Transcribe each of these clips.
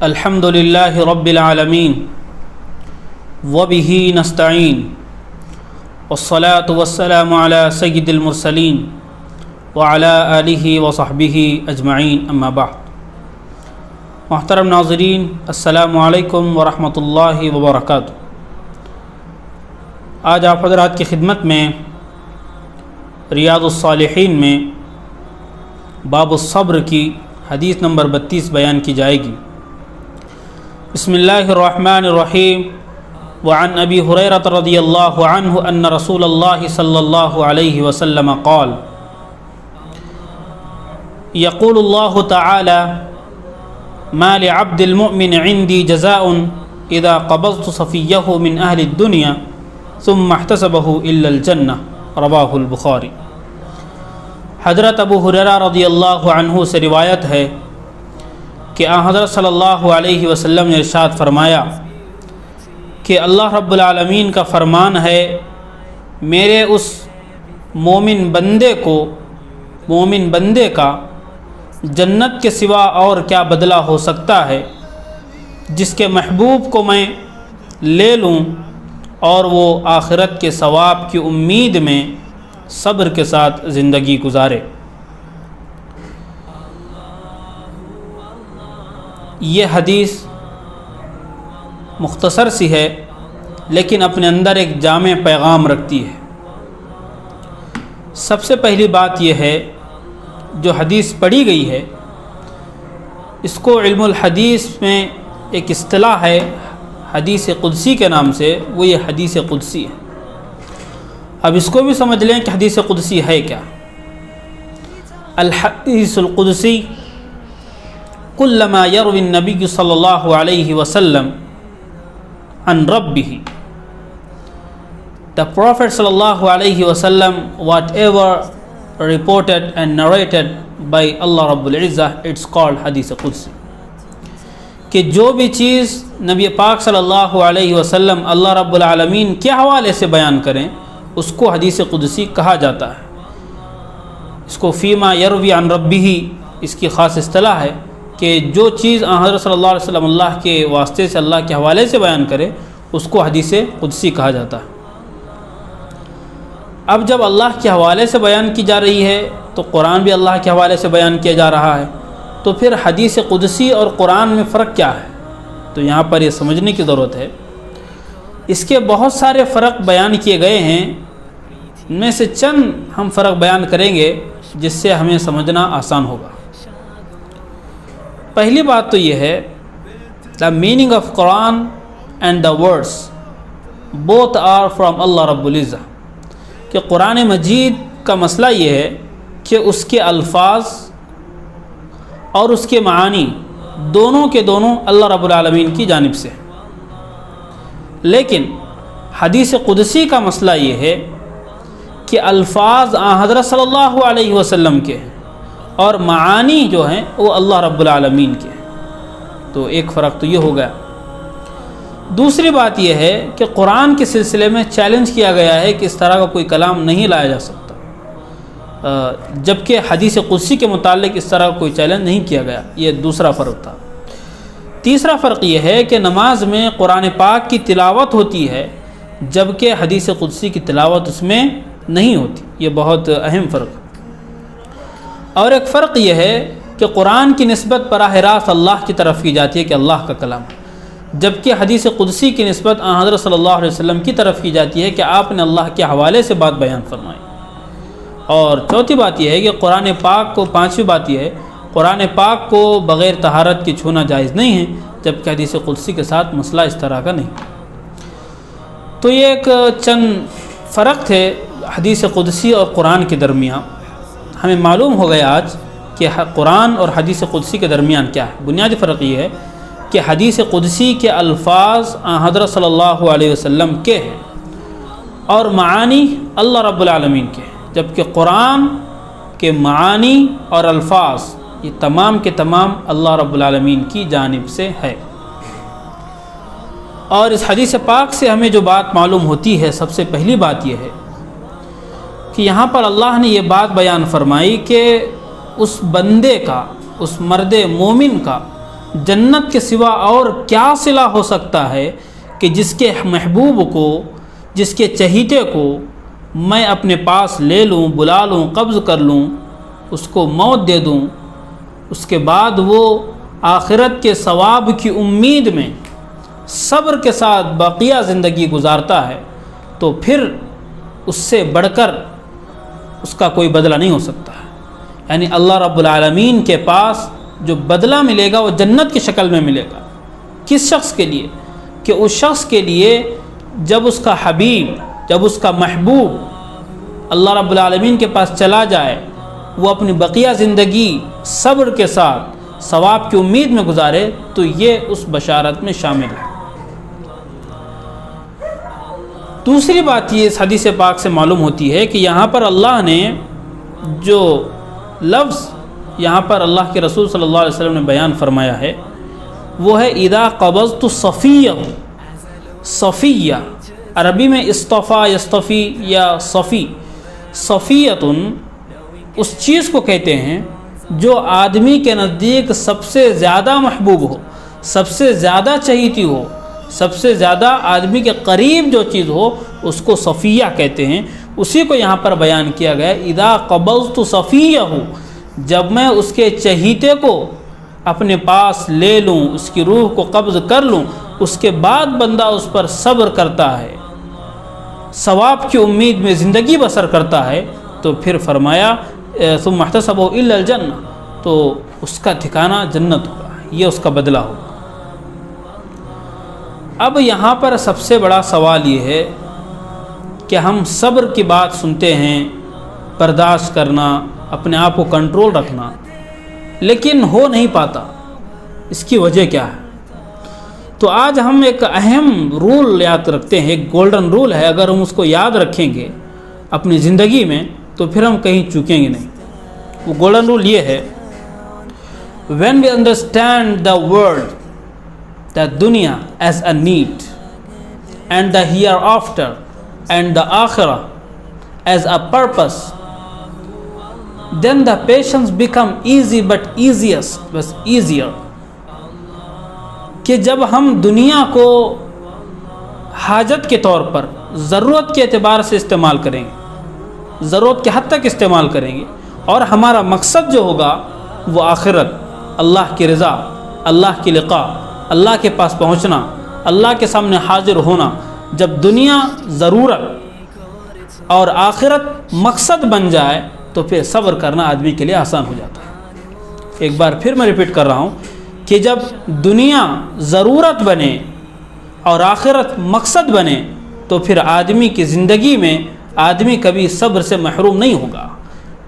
الحمد للہ رب العالمین وبہ نستعین والصلاة والسلام علی سید المرسلین وعلی آلہ وصحبہ اجمعین اما بعد۔ محترم ناظرین، السلام علیکم ورحمۃ اللہ وبرکاتہ۔ آج آپ حضرات کی خدمت میں ریاض الصالحین میں باب الصبر کی حدیث نمبر 32 بیان کی جائے گی۔ بسم اللہ الرحمن الرحیم۔ وعن ابی ہریرہ رضی اللہ عنہ ان رسول اللہ صلی اللہ علیہ وسلم قال یقول اللہ تعالی ما لعبد المؤمن عندي جزاء اذا قبضت صفیہ من اہل الدنیا ثم احتسبه الا الجنہ، رواہ البخاری۔ حضرت ابو ہریرہ رضی اللہ عنہ سے روایت ہے کہ حضرت صلی اللہ علیہ وسلم نے ارشاد فرمایا کہ اللہ رب العالمین کا فرمان ہے، میرے اس مومن بندے کا جنت کے سوا اور کیا بدلہ ہو سکتا ہے جس کے محبوب کو میں لے لوں اور وہ آخرت کے ثواب کی امید میں صبر کے ساتھ زندگی گزارے۔ یہ حدیث مختصر سی ہے لیکن اپنے اندر ایک جامع پیغام رکھتی ہے۔ سب سے پہلی بات یہ ہے، جو حدیث پڑھی گئی ہے اس کو علم الحدیث میں ایک اصطلاح ہے حدیث قدسی کے نام سے، وہ یہ حدیث قدسی ہے۔ اب اس کو بھی سمجھ لیں کہ حدیث قدسی ہے کیا۔ الحدیث القدسی کل ما یروی النبی صلی اللہ علیہ وسلم عن ربہ، the Prophet صلی اللہ علیہ وسلم whatever reported and narrated by Allah رب العزہ it's called حدیث قدسی، کہ جو بھی چیز نبی پاک صلی اللہ علیہ وسلم اللہ رب العالمین کے حوالے سے بیان کریں اس کو حدیث قدسی کہا جاتا ہے۔ اس کو فیما یروی عن ربہ اس کی خاص اصطلاح ہے کہ جو چیز حضرت صلی اللہ علیہ وسلم اللہ کے واسطے سے اللہ کے حوالے سے بیان کرے اس کو حدیث قدسی کہا جاتا ہے۔ اب جب اللہ کے حوالے سے بیان کی جا رہی ہے تو قرآن بھی اللہ کے حوالے سے بیان کیا جا رہا ہے، تو پھر حدیث قدسی اور قرآن میں فرق کیا ہے؟ تو یہاں پر یہ سمجھنے کی ضرورت ہے۔ اس کے بہت سارے فرق بیان کیے گئے ہیں، ان میں سے چند ہم فرق بیان کریں گے جس سے ہمیں سمجھنا آسان ہوگا۔ پہلی بات تو یہ ہے the meaning of Quran and the words both are from اللہ رب العزہ، کہ قرآن مجید کا مسئلہ یہ ہے کہ اس کے الفاظ اور اس کے معانی دونوں کے دونوں اللہ رب العالمین کی جانب سے، لیکن حدیث قدسی کا مسئلہ یہ ہے کہ الفاظ حضرت صلی اللہ علیہ وسلم کے ہیں اور معانی جو ہیں وہ اللہ رب العالمین کے ہیں۔ تو ایک فرق تو یہ ہو گیا۔ دوسری بات یہ ہے کہ قرآن کے سلسلے میں چیلنج کیا گیا ہے کہ اس طرح کا کوئی کلام نہیں لایا جا سکتا، جبکہ حدیث قدسی کے متعلق اس طرح کا کوئی چیلنج نہیں کیا گیا۔ یہ دوسرا فرق تھا۔ تیسرا فرق یہ ہے کہ نماز میں قرآن پاک کی تلاوت ہوتی ہے جبکہ حدیث قدسی کی تلاوت اس میں نہیں ہوتی۔ یہ بہت اہم فرق ہے۔ اور ایک فرق یہ ہے کہ قرآن کی نسبت براہ راست اللہ کی طرف کی جاتی ہے کہ اللہ کا کلام ہے، جبکہ حدیث قدسی کی نسبت حضرت صلی اللہ علیہ وسلم کی طرف کی جاتی ہے کہ آپ نے اللہ کے حوالے سے بات بیان فرمائی۔ اور چوتھی بات یہ ہے کہ قرآن پاک کو، پانچویں بات یہ ہے قرآن پاک کو بغیر طہارت کے چھونا جائز نہیں ہے، جبکہ حدیث قدسی کے ساتھ مسئلہ اس طرح کا نہیں۔ تو یہ ایک چند فرق تھے حدیث قدسی اور قرآن کے درمیان۔ ہمیں معلوم ہو گیا آج کہ قرآن اور حدیث قدسی کے درمیان کیا ہے۔ بنیادی فرق یہ ہے کہ حدیث قدسی کے الفاظ حضرت صلی اللہ علیہ وسلم کے ہیں اور معانی اللہ رب العالمین کے ہیں، جبکہ قرآن کے معانی اور الفاظ یہ تمام کے تمام اللہ رب العالمین کی جانب سے ہے۔ اور اس حدیث پاک سے ہمیں جو بات معلوم ہوتی ہے، سب سے پہلی بات یہ ہے کہ یہاں پر اللہ نے یہ بات بیان فرمائی کہ اس بندے کا، اس مرد مومن کا جنت کے سوا اور کیا صلہ ہو سکتا ہے کہ جس کے محبوب کو، جس کے چہیتے کو میں اپنے پاس لے لوں، بلا لوں، قبض کر لوں، اس کو موت دے دوں، اس کے بعد وہ آخرت کے ثواب کی امید میں صبر کے ساتھ بقیہ زندگی گزارتا ہے، تو پھر اس سے بڑھ کر اس کا کوئی بدلہ نہیں ہو سکتا ہے۔ یعنی اللہ رب العالمین کے پاس جو بدلہ ملے گا وہ جنت کی شکل میں ملے گا۔ کس شخص کے لیے؟ کہ اس شخص کے لیے جب اس کا حبیب، جب اس کا محبوب اللہ رب العالمین کے پاس چلا جائے، وہ اپنی بقیہ زندگی صبر کے ساتھ ثواب کی امید میں گزارے، تو یہ اس بشارت میں شامل ہے۔ دوسری بات یہ اس حدیث پاک سے معلوم ہوتی ہے کہ یہاں پر اللہ نے جو لفظ یہاں پر اللہ کے رسول صلی اللہ علیہ وسلم نے بیان فرمایا ہے وہ ہے اذا قبضت صفیہ۔ صفیہ عربی میں اصطفیٰ، یصطفی یا صفی، صفیۃن اس چیز کو کہتے ہیں جو آدمی کے نزدیک سب سے زیادہ محبوب ہو، سب سے زیادہ چہیتی ہو، سب سے زیادہ آدمی کے قریب جو چیز ہو اس کو صفیہ کہتے ہیں۔ اسی کو یہاں پر بیان کیا گیا اذا قبضت صفیہ، جب میں اس کے چہیتے کو اپنے پاس لے لوں، اس کی روح کو قبض کر لوں، اس کے بعد بندہ اس پر صبر کرتا ہے، ثواب کی امید میں زندگی بسر کرتا ہے، تو پھر فرمایا ثم احتسبه الا الجنہ، تو اس کا ٹھکانہ جنت ہوگا، یہ اس کا بدلہ ہوگا۔ اب یہاں پر سب سے بڑا سوال یہ ہے کہ ہم صبر کی بات سنتے ہیں، برداشت کرنا، اپنے آپ کو کنٹرول رکھنا، لیکن ہو نہیں پاتا، اس کی وجہ کیا ہے؟ تو آج ہم ایک اہم رول یاد رکھتے ہیں، ایک گولڈن رول ہے، اگر ہم اس کو یاد رکھیں گے اپنی زندگی میں تو پھر ہم کہیں چوکیں گے نہیں۔ وہ گولڈن رول یہ ہے when we understand the world, the dunya as a need, and the hereafter and the akhirah as a purpose, then the patience become easy but easier۔ کہ جب ہم دنیا کو حاجت کے طور پر ضرورت کے اعتبار سے استعمال کریں گے، ضرورت کے حد تک استعمال کریں گے، اور ہمارا مقصد جو ہوگا وہ آخرت، اللہ کی رضا، اللہ کی لقاء، اللہ کے پاس پہنچنا، اللہ کے سامنے حاضر ہونا، جب دنیا ضرورت اور آخرت مقصد بن جائے تو پھر صبر کرنا آدمی کے لیے آسان ہو جاتا ہے۔ ایک بار پھر میں ریپیٹ کر رہا ہوں کہ جب دنیا ضرورت بنے اور آخرت مقصد بنے تو پھر آدمی کی زندگی میں آدمی کبھی صبر سے محروم نہیں ہوگا،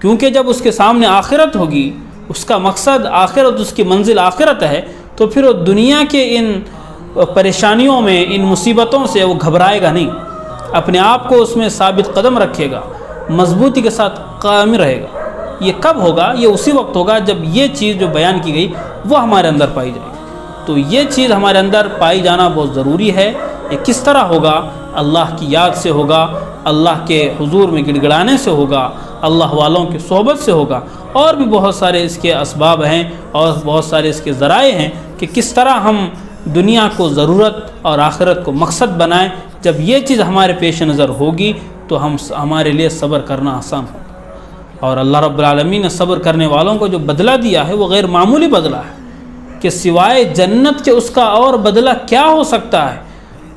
کیونکہ جب اس کے سامنے آخرت ہوگی، اس کا مقصد آخرت، اس کی منزل آخرت ہے، تو پھر وہ دنیا کے ان پریشانیوں میں، ان مصیبتوں سے وہ گھبرائے گا نہیں، اپنے آپ کو اس میں ثابت قدم رکھے گا، مضبوطی کے ساتھ قائم رہے گا۔ یہ کب ہوگا؟ یہ اسی وقت ہوگا جب یہ چیز جو بیان کی گئی وہ ہمارے اندر پائی جائے گی۔ تو یہ چیز ہمارے اندر پائی جانا بہت ضروری ہے۔ یہ کس طرح ہوگا؟ اللہ کی یاد سے ہوگا، اللہ کے حضور میں گڑ گڑانے سے ہوگا، اللہ والوں کی صحبت سے ہوگا، اور بھی بہت سارے اس کے اسباب ہیں اور بہت سارے اس کے ذرائع ہیں کہ کس طرح ہم دنیا کو ضرورت اور آخرت کو مقصد بنائیں۔ جب یہ چیز ہمارے پیش نظر ہوگی تو ہمارے لیے صبر کرنا آسان ہوگا۔ اور اللہ رب العالمین نے صبر کرنے والوں کو جو بدلہ دیا ہے وہ غیر معمولی بدلہ ہے کہ سوائے جنت کے اس کا اور بدلہ کیا ہو سکتا ہے۔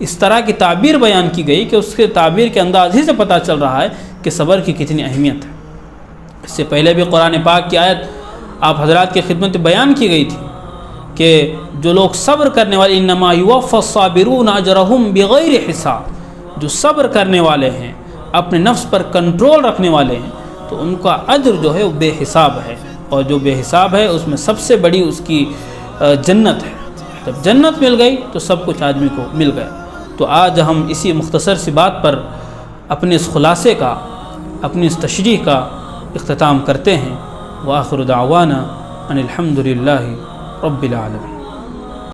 اس طرح کی تعبیر بیان کی گئی کہ اس کے تعبیر کے انداز ہی سے پتہ چل رہا ہے کہ صبر کی کتنی اہمیت ہے۔ اس سے پہلے بھی قرآن پاک کی آیت آپ حضرات کی خدمت بیان کی گئی تھی کہ جو لوگ صبر کرنے والے انما یوفی الصابرون اجرهم بغیر حساب، جو صبر کرنے والے ہیں، اپنے نفس پر کنٹرول رکھنے والے ہیں، تو ان کا اجر جو ہے وہ بے حساب ہے، اور جو بے حساب ہے اس میں سب سے بڑی اس کی جنت ہے۔ جب جنت مل گئی تو سب کچھ آدمی کو مل گیا۔ تو آج ہم اسی مختصر سی بات پر اپنے اس خلاصے کا، اپنی اس تشریح کا اختتام کرتے ہیں۔ وآخر دعوانا ان الحمد للہ رب العالمین۔